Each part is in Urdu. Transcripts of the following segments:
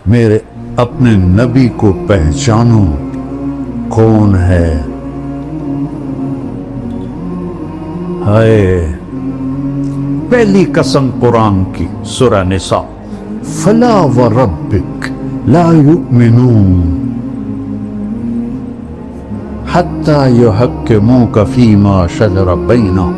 میرے اپنے نبی کو پہچانو کون ہے۔ ہائے پہلی قسم قرآن کی سورہ نساء، فلا وربک لا یؤمنون حتی یحکموک فیما شجر بینہم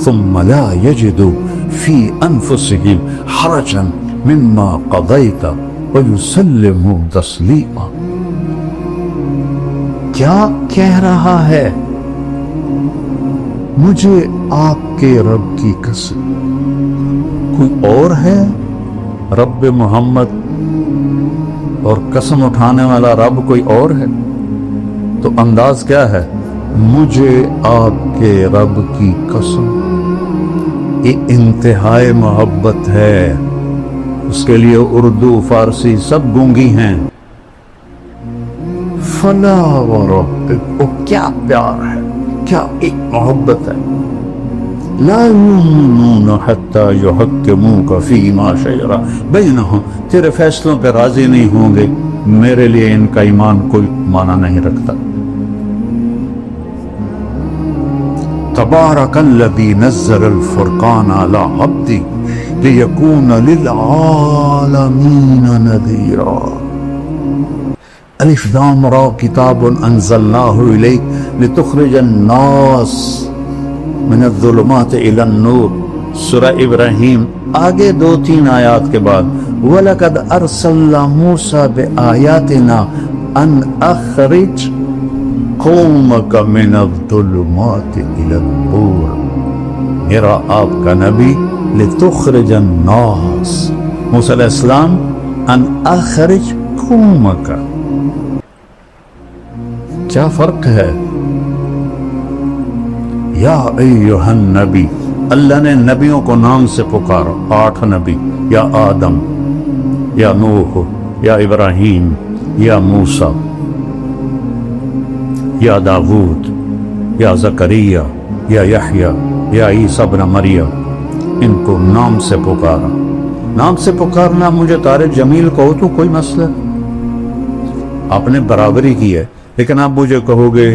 ثم لا یجدوا فی انفسہم حرجا مما قضیت ویسلموا تسلیما۔ کیا کہہ رہا ہے؟ مجھے آپ کے رب کی قسم، کوئی اور ہے رب محمد اور قسم اٹھانے والا رب کوئی اور ہے؟ تو انداز کیا ہے؟ مجھے آپ کے رب کی قسم۔ یہ انتہائی محبت ہے، اس کے لیے اردو فارسی سب گونگی ہیں۔ فلا وربک، وہ کیا پیار ہے، کیا ایک محبت ہے۔ لا یؤمنون حتی یحکموک فیما شجر بینہم، تیرے فیصلوں پہ راضی نہیں ہوں گے، میرے لیے ان کا ایمان کوئی معنی نہیں رکھتا۔ تبارک الذی نزل الفرقان علی عبدہ لیکون للعالمین نذیرا۔ الف لام را کتاب انزلناہ الیک لتخرج الناس من الظلمات الی النور، سورہ ابراہیم آگے 2-3 آیات کے بعد وَلَقَدْ أَرْسَلْنَا مُوسَى بِآيَاتِنَا أَنْ أَخْرِجْ قَوْمَكَ مِنَ الظُّلُمَاتِ إِلَى النُّورِ، میرا آپ کا نبی لِتُخْرِجَ النَّاسَ، موسیٰ علیہ السلام، أَنْ أَخْرِجْ قَوْمَكَ، کیا فرق ہے؟ یا ایہا النبی، اللہ نے نبیوں کو نام سے پکارا، 8 نبی، یا آدم، یا نوح، یا ابراہیم، یا موسیٰ، یا داود، یا زکریا، یا یحییٰ، یا عیسیٰ ابن مریم، ان کو نام سے پکارا۔ نام سے پکارنا، مجھے طارق جمیل کہو تو کوئی مسئلہ، آپ نے برابری کی ہے، لیکن آپ مجھے کہو گے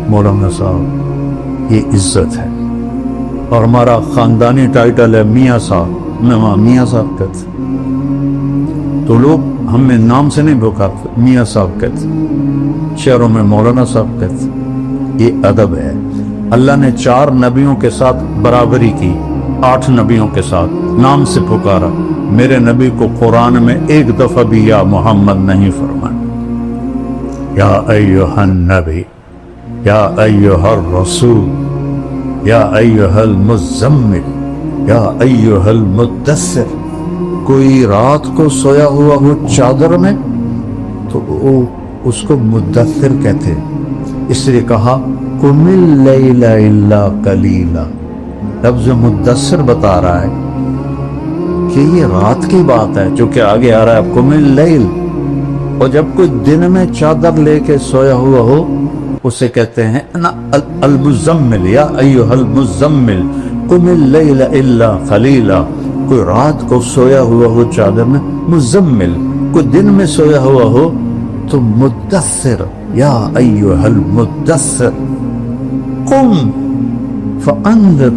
مولانا صاحب یہ عزت ہے اور ہمارا خاندانی ٹائٹل ہے میاں صاحب، میں وہاں میاں صاحب کہتے، تو لوگ ہمیں نام سے نہیں پکارتے، میاں صاحب کہتے، شہروں میں مولانا صاحب کہتے۔ یہ ادب ہے۔ اللہ نے 4 نبیوں کے ساتھ برابری کی، 8 نبیوں کے ساتھ نام سے پکارا، میرے نبی کو قرآن میں ایک دفعہ بھی یا محمد نہیں فرمایا۔ یا ایہا النبی، یا ایہا الرسول، یا ایہا المزمل، یا ایہا المدثر۔ کوئی رات کو سویا ہوا ہو چادر میں تو اس کو مدثر کہتے، اس لیے کہا قم اللیل الا قلیلا۔ لفظ مدثر بتا رہا ہے کہ یہ رات کی بات ہے، جو کہ آگے آ رہا ہے قم اللیل، اور جب کوئی دن میں چادر لے کے سویا ہوا ہو اسے کہتے ہیں المزمل، یا ایہا المزمل قم اللیل الا قلیلا۔ کوئی رات کو سویا ہوا ہو چادر میں مزمل، کوئی دن میں سویا ہوا ہو تو مدثر، یا ایہا المدثر قم فانذر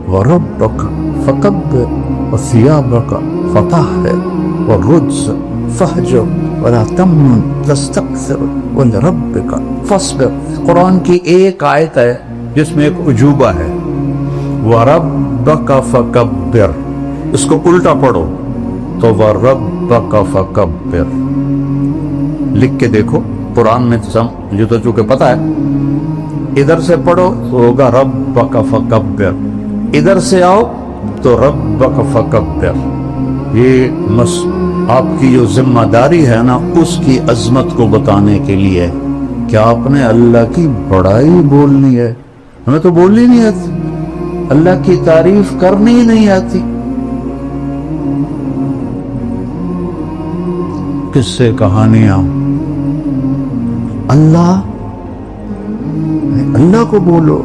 وربک فکبر وثیابک فطہر والرجز فہجر ولا تمنن تستکثر ولربک فاصبر۔ قرآن کی ایک آیت ہے جس میں ایک عجوبہ ہے، وَرَبَّكَ فَكَبِّرْ، اس کو الٹا پڑھو تو وَرَبَّكَ فَكَبِّرْ لکھ کے دیکھو قرآن میں، یہ تو چونکہ پتہ ہے، ادھر سے پڑھو تو ہوگا رَبَّكَ فَكَبِّرْ، ادھر سے آؤ تو رَبَّكَ فَكَبِّرْ۔ یہ آپ کی جو ذمہ داری ہے نا، اس کی عظمت کو بتانے کے لیے کہ آپ نے اللہ کی بڑائی بولنی ہے۔ ہمیں تو بولنی نہیں آتی، اللہ کی تعریف کرنی ہی نہیں آتی۔ کس سے کہانیاں، اللہ کو بولو،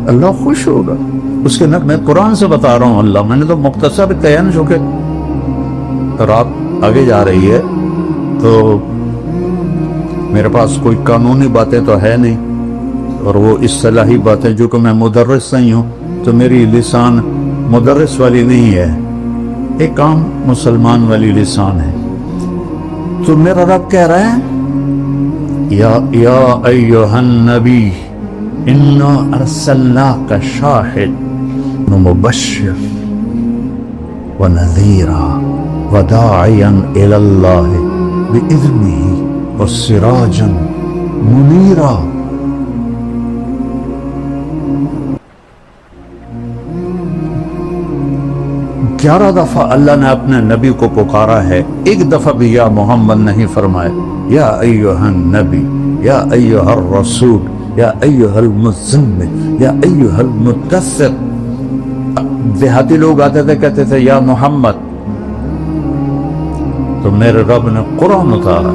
اللہ خوش ہوگا۔ اس کے میں قرآن سے بتا رہا ہوں، اللہ میں نے تو مختصر کہا نا، جو کہ رات آگے جا رہی ہے تو میرے پاس کوئی قانونی باتیں تو ہے نہیں، اور وہ اصطلاحی باتیں جو کہ میں مدرس نہیں ہوں تو میری لسان مدرس والی نہیں ہے، ایک عام مسلمان والی لسان ہے. تو میرا رب کہہ رہا ہے یا ایھا النبی انا ارسلناک شاہد ومبشر ونذیرا وداعیا الی اللہ بإذنہ وسراجا منیرا. گیارہ دفعہ اللہ نے اپنے نبی کو پکارا ہے، ایک دفعہ بھی یا محمد نہیں فرمائے. یا ایھا النبی، یا ایھا الرسول، یا ایھا المزمل، یا ایھا المدثر. دیہاتی لوگ آتے تھے کہتے تھے یا محمد، تو میرے رب نے قرآن اتارا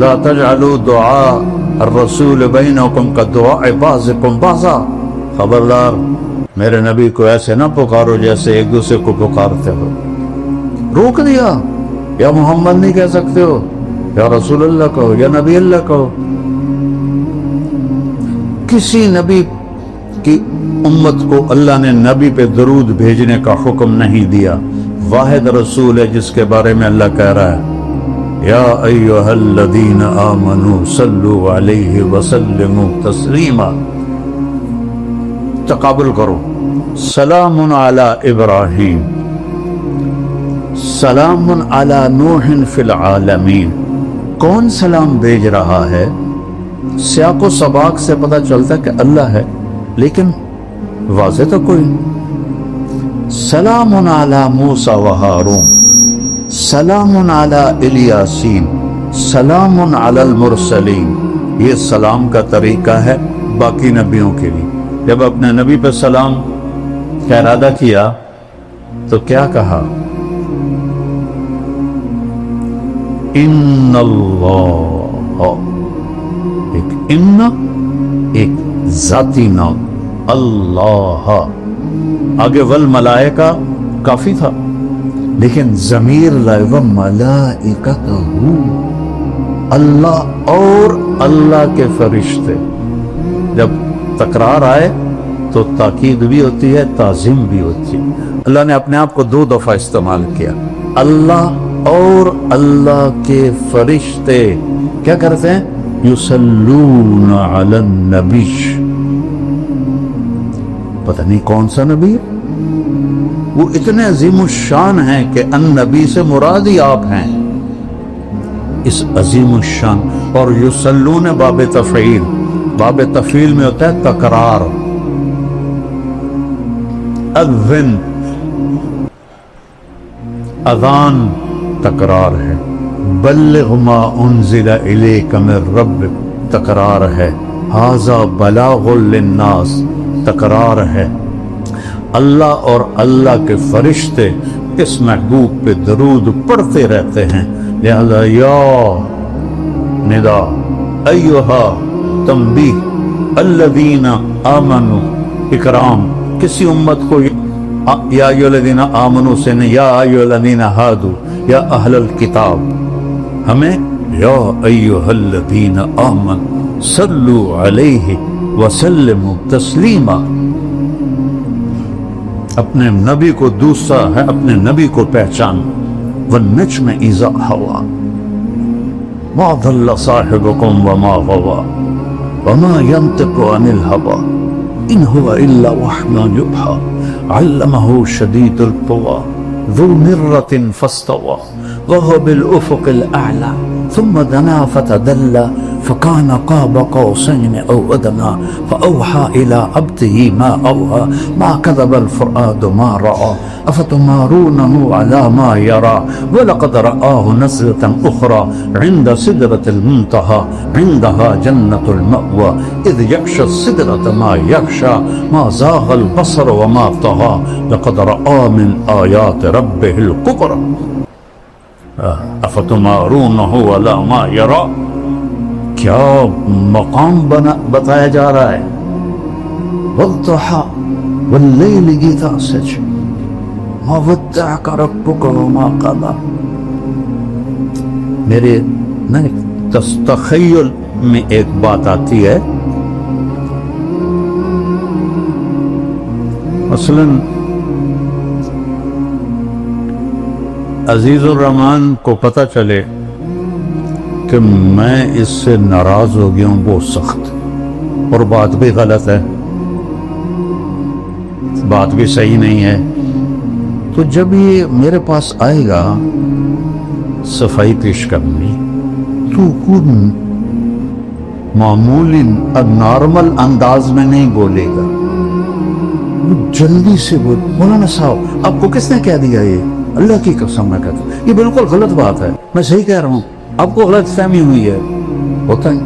لا تجعلوا دعاء الرسول بینکم کدعاء بعضکم بعضا. خبردار میرے نبی کو ایسے نہ پکارو جیسے ایک دوسرے کو پکارتے ہو. روک دیا، یا محمد نہیں کہہ سکتے ہو، یا رسول اللہ کہو، یا نبی اللہ کہو. کسی نبی کی امت کو اللہ نے نبی پہ درود بھیجنے کا حکم نہیں دیا. واحد رسول ہے جس کے بارے میں اللہ کہہ رہا ہے یا ایھا الذین آمنوا صلوا علیہ وسلموا تسلیما. تقابل کرو. سلام علی ابراہیم، سلام علی نوح فی العالمین. کون سلام بھیج رہا ہے؟ سیاق و سباق سے پتہ چلتا کہ اللہ ہے، لیکن واضح تو کوئی. سلام علی موسیٰ و ہارون، سلام علی الیاسین، سلام علی المرسلین. یہ سلام کا طریقہ ہے باقی نبیوں کے لیے. جب اپنے نبی پہ سلام کا ارادہ کیا تو کیا کہا؟ ان اللہ، ایک ان، ایک ذاتی نام اللہ. آگے والملائکہ کافی تھا، لیکن ضمیر لائے وملائکتہ، اللہ اور اللہ کے فرشتے. جب تکرار آئے تو تاکید بھی ہوتی ہے، تعظیم بھی ہوتی ہے. اللہ نے اپنے آپ کو دو دفعہ استعمال کیا. اللہ اور اللہ کے فرشتے کیا کرتے ہیں؟ یصلون علی النبی. پتہ نہیں کون سا نبی، وہ اتنے عظیم الشان ہیں کہ النبی سے مراد ہی آپ ہیں. اس عظیم الشان. اور یصلون باب تفعیل، باب تفعیل میں ہوتا ہے تکرار. اذن، اذان تکرار ہے. بلغ ما انزل الیک من ربک تکرار ہے. ھذا بلاغ للناس تکرار ہے. اللہ اور اللہ کے فرشتے اس محبوب پہ درود پڑھتے رہتے ہیں. لہذا یا ندا، ایھا تنبیہ، الذین آمنوا اکرام. کسی امت کو یا ایھا الذین آمنوا سے نہیں، یا ایھا الذین ہادوا، یا اہل الکتاب. ہمیں یا ایھا الذین آمنوا صلوا علیہ وسلموا تسلیما. اپنے نبی کو دوسرا ہے، اپنے نبی کو پہچان. والنجم اذا ہوا ما ضل صاحبکم وما غوا وما ينطق عن الهوى ان هو الا وحی یوحی علمه شدید القوى ذو مرة فاستوى وهو بالافق الاعلى ثم دنا فتدلى فكان قاب قوسين او ادنى فاوحى الى عبده ما اوحى ما كذب الفؤاد ما راى افتمارونه على ما يرى ولقد رآه نزلة اخرى عند سدرة المنتهى عندها جنة المأوى اذ يغشى السدرة ما يغشى ما زاغ البصر وما طغى لقد رآ من آيات ربه الكبرى افتمارونه على ما يرى. کیا مقام بتایا جا رہا ہے. والضحى والليل اذا سجى ما ودعك ربك وما قلى. میرے نہیں، تخیل میں ایک بات آتی ہے، مثلا عزیز الرحمان کو پتہ چلے کہ میں اس سے ناراض ہو گیا ہوں بہت سخت، اور بات بھی غلط ہے، بات بھی صحیح نہیں ہے، تو جب یہ میرے پاس آئے گا صفائی پیش کرنی، تو کن معمولی نارمل انداز میں نہیں بولے گا، وہ جلدی سے بول، مولانا صاحب آپ کو کس نے کہہ دیا یہ؟ اللہ کی قسم میں کہتا ہوں یہ بالکل غلط بات ہے، میں صحیح کہہ رہا ہوں، آپ کو غلط فہمی ہوئی ہے، ہوتا ہے